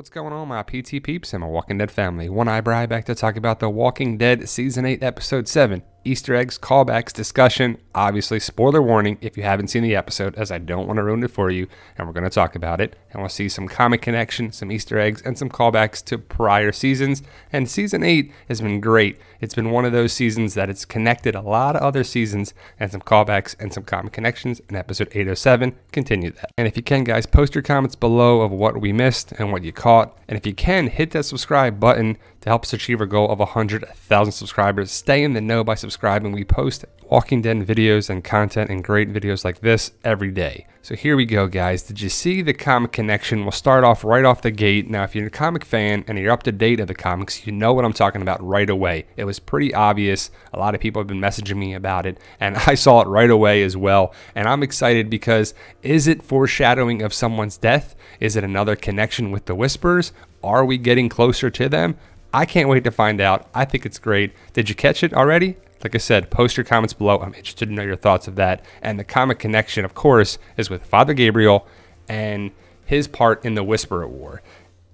What's going on, my PT peeps and my Walking Dead family? One Eyebrow back to talk about The Walking Dead Season 8, Episode 7, Easter Eggs, Callbacks, discussion. Obviously, spoiler warning if you haven't seen the episode, as I don't want to ruin it for you, and we're going to talk about it. And we'll see some comic connection, some Easter eggs, and some callbacks to prior seasons. And Season 8 has been great. It's been one of those seasons that it's connected a lot of other seasons, and some callbacks and some comic connections. And Episode 807 continue that. And if you can, guys, post your comments below of what we missed and what you caught. And if you can, hit that subscribe button to help us achieve our goal of 100,000 subscribers. Stay in the know by subscribing. We post Walking Dead videos and content and great videos like this every day. So here we go, guys. Did you see the comic connection? We'll start off right off the gate. Now, if you're a comic fan and you're up to date of the comics, you know what I'm talking about right away. It was pretty obvious. A lot of people have been messaging me about it, and I saw it right away as well. And I'm excited because is it foreshadowing of someone's death? Is it another connection with the Whispers? Are we getting closer to them? I can't wait to find out. I think it's great. Did you catch it already? Like I said, post your comments below. I'm interested to know your thoughts of that. And the comic connection, of course, is with Father Gabriel and his part in the Whisperer War.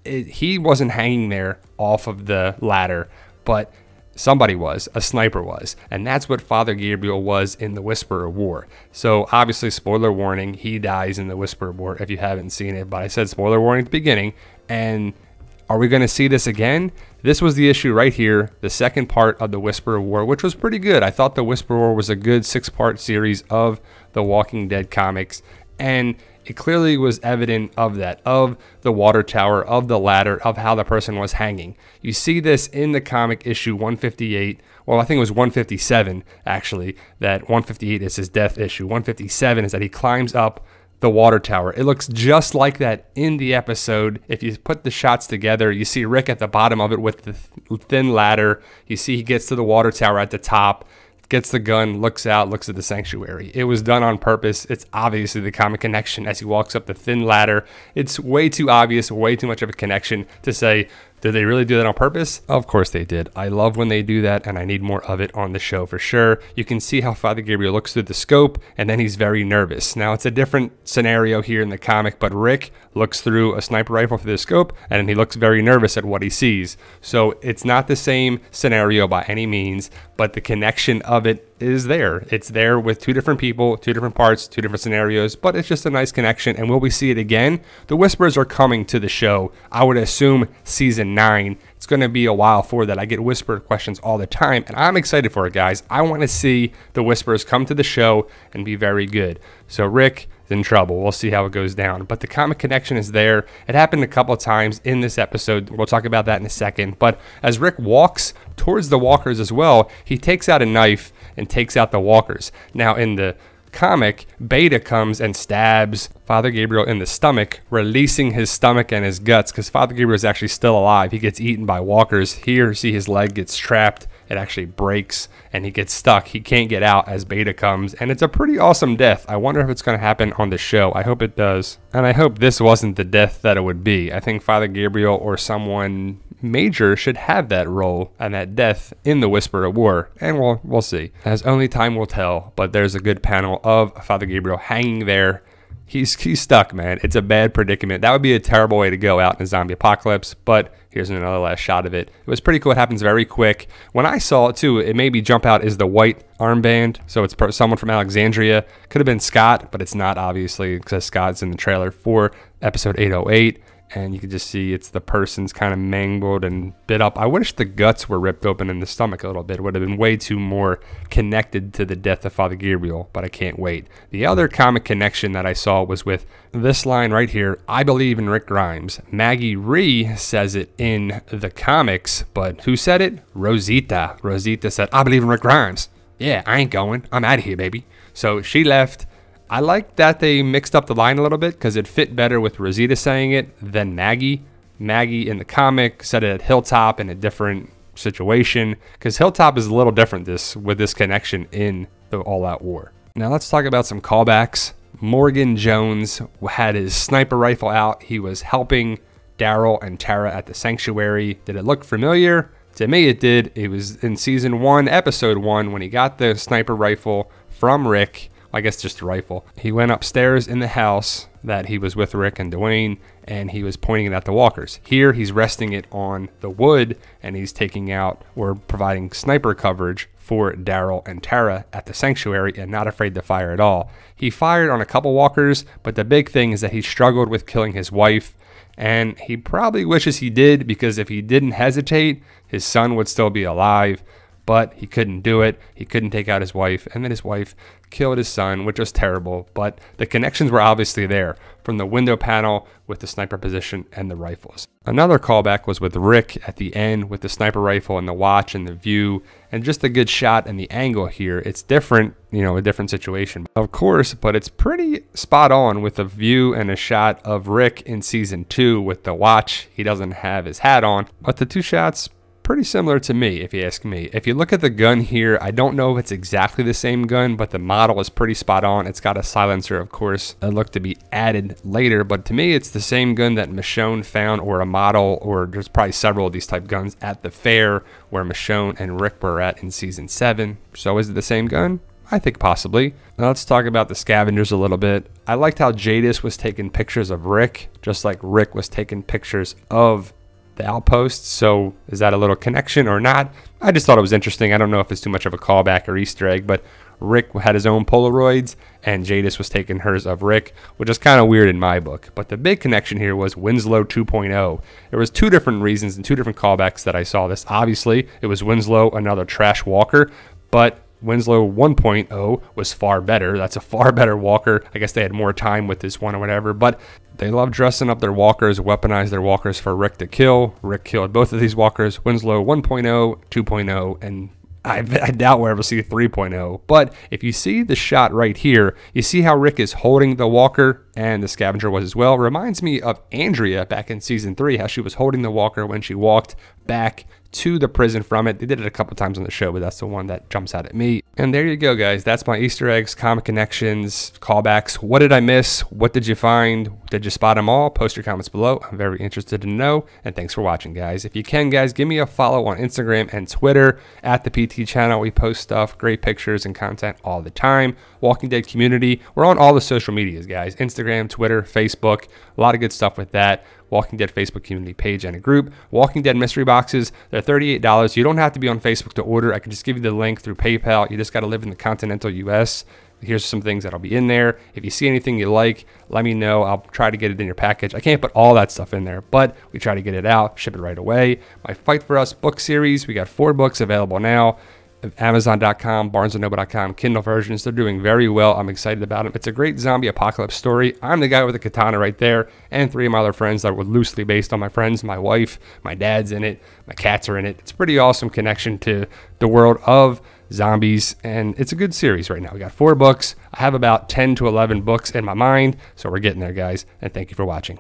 He wasn't hanging there off of the ladder, but somebody was. A sniper was. And that's what Father Gabriel was in the Whisperer War. So obviously, spoiler warning, he dies in the Whisperer War if you haven't seen it. But I said spoiler warning at the beginning. And are we going to see this again? This was the issue right here, the second part of the Whisperer War, which was pretty good. I thought the Whisperer War was a good 6-part series of the Walking Dead comics, and it clearly was evident of that, of the water tower, of the ladder, of how the person was hanging. You see this in the comic issue 158. Well, I think it was 157, actually, that 158 is his death issue. 157 is that he climbs up the water tower. It looks just like that in the episode. If you put the shots together, you see Rick at the bottom of it with the thin ladder. You see he gets to the water tower at the top, gets the gun, looks out, looks at the sanctuary. It was done on purpose. It's obviously the comic connection as he walks up the thin ladder. It's way too obvious, way too much of a connection to say, did they really do that on purpose? Of course they did. I love when they do that, and I need more of it on the show for sure. You can see how Father Gabriel looks through the scope, and then he's very nervous. Now, it's a different scenario here in the comic, but Rick looks through a sniper rifle through the scope, and he looks very nervous at what he sees. So it's not the same scenario by any means, but the connection of it is there. It's there with two different people, two different parts, two different scenarios, but it's just a nice connection. And will we see it again? The Whispers are coming to the show. I would assume season 9. It's going to be a while for that. I get Whisper questions all the time, and I'm excited for it, guys. I want to see the Whispers come to the show and be very good. So Rick is in trouble. We'll see how it goes down. But the comic connection is there. It happened a couple of times in this episode. We'll talk about that in a second. But as Rick walks towards the walkers as well, he takes out a knife and takes out the walkers. Now in the comic, Beta comes and stabs Father Gabriel in the stomach, releasing his stomach and his guts, because Father Gabriel is actually still alive. He gets eaten by walkers. Here, see his leg gets trapped. It actually breaks and he gets stuck. He can't get out as Beta comes, and it's a pretty awesome death. I wonder if it's going to happen on the show. I hope it does. And I hope this wasn't the death that it would be. I think Father Gabriel or someone major should have that role and that death in the Whisperer War, and we'll see, as only time will tell. But there's a good panel of Father Gabriel hanging there. He's stuck, man. It's a bad predicament. That would be a terrible way to go out in a zombie apocalypse, but here's another last shot of it. It was pretty cool. It happens very quick. When I saw it too, it made me jump out is the white armband. So it's someone from Alexandria. Could have been Scott, but it's not, obviously, because Scott's in the trailer for episode 808. And you can just see it's the person's kind of mangled and bit up. I wish the guts were ripped open in the stomach a little bit. It would have been way too more connected to the death of Father Gabriel, but I can't wait. The other comic connection that I saw was with this line right here, I believe in Rick Grimes. Maggie Rhee says it in the comics, but who said it? Rosita. Rosita said, I believe in Rick Grimes. Yeah, I ain't going. I'm out of here, baby. So she left. I like that they mixed up the line a little bit because it fit better with Rosita saying it than Maggie. Maggie in the comic said it at Hilltop in a different situation, because Hilltop is a little different with this connection in the All-Out War. Now let's talk about some callbacks. Morgan Jones had his sniper rifle out. He was helping Daryl and Tara at the sanctuary. Did it look familiar? To me it did. It was in season 1, episode 1, when he got the sniper rifle from Rick. I guess just the rifle. He went upstairs in the house that he was with Rick and Dwayne, and he was pointing it at the walkers. Here he's resting it on the wood, and he's taking out or providing sniper coverage for Daryl and Tara at the sanctuary, and not afraid to fire at all. He fired on a couple walkers, but the big thing is that he struggled with killing his wife, and he probably wishes he did, because if he didn't hesitate, his son would still be alive. But he couldn't do it. He couldn't take out his wife, and then his wife killed his son, which was terrible. But the connections were obviously there from the window panel with the sniper position and the rifles. Another callback was with Rick at the end with the sniper rifle and the watch and the view, and just a good shot and the angle here. It's different, you know, a different situation, of course, but it's pretty spot on with a view and a shot of Rick in season 2 with the watch. He doesn't have his hat on, but the two shots pretty similar to me, if you ask me. If you look at the gun here, I don't know if it's exactly the same gun, but the model is pretty spot on. It's got a silencer, of course, that looked to be added later, but to me, it's the same gun that Michonne found, or a model, or there's probably several of these type guns at the fair where Michonne and Rick were at in season 7. So is it the same gun? I think possibly. Now let's talk about the scavengers a little bit. I liked how Jadis was taking pictures of Rick, just like Rick was taking pictures of the outpost. So is that a little connection or not? I just thought it was interesting. I don't know if it's too much of a callback or Easter egg, but Rick had his own Polaroids and Jadis was taking hers of Rick, which is kind of weird in my book. But the big connection here was Winslow 2.0. There was two different reasons and two different callbacks that I saw this. Obviously, it was Winslow, another trash walker, but Winslow 1.0 was far better. That's a far better walker. I guess they had more time with this one or whatever, but they love dressing up their walkers, weaponize their walkers for Rick to kill. Rick killed both of these walkers, Winslow 1.0, 2.0, and I doubt we'll ever see 3.0. But if you see the shot right here, you see how Rick is holding the walker, and the scavenger was as well. Reminds me of Andrea back in season 3, how she was holding the walker when she walked back to the prison from it. They did it a couple times on the show, but that's the one that jumps out at me. And there you go, guys. That's my Easter eggs, comic connections, callbacks. What did I miss? What did you find? Did you spot them all? Post your comments below. I'm very interested to know. And thanks for watching, guys. If you can, guys, give me a follow on Instagram and Twitter at the PT channel. We post stuff, great pictures and content all the time. Walking Dead community. We're on all the social medias, guys. Instagram, Twitter, Facebook. A lot of good stuff with that. Walking Dead Facebook community page and a group. Walking Dead mystery boxes, they're $38. You don't have to be on Facebook to order. I can just give you the link through PayPal. You just got to live in the continental US. Here's some things that'll be in there. If you see anything you like, let me know. I'll try to get it in your package. I can't put all that stuff in there, but we try to get it out, ship it right away. My Fight For Us book series, we got 4 books available now. Amazon.com, BarnesandNoble.com, Kindle versions. They're doing very well. I'm excited about them. It's a great zombie apocalypse story. I'm the guy with the katana right there, and 3 of my other friends that were loosely based on my friends, my wife, my dad's in it, my cats are in it. It's a pretty awesome connection to the world of zombies, and it's a good series right now. We got 4 books. I have about 10 to 11 books in my mind, so we're getting there, guys, and thank you for watching.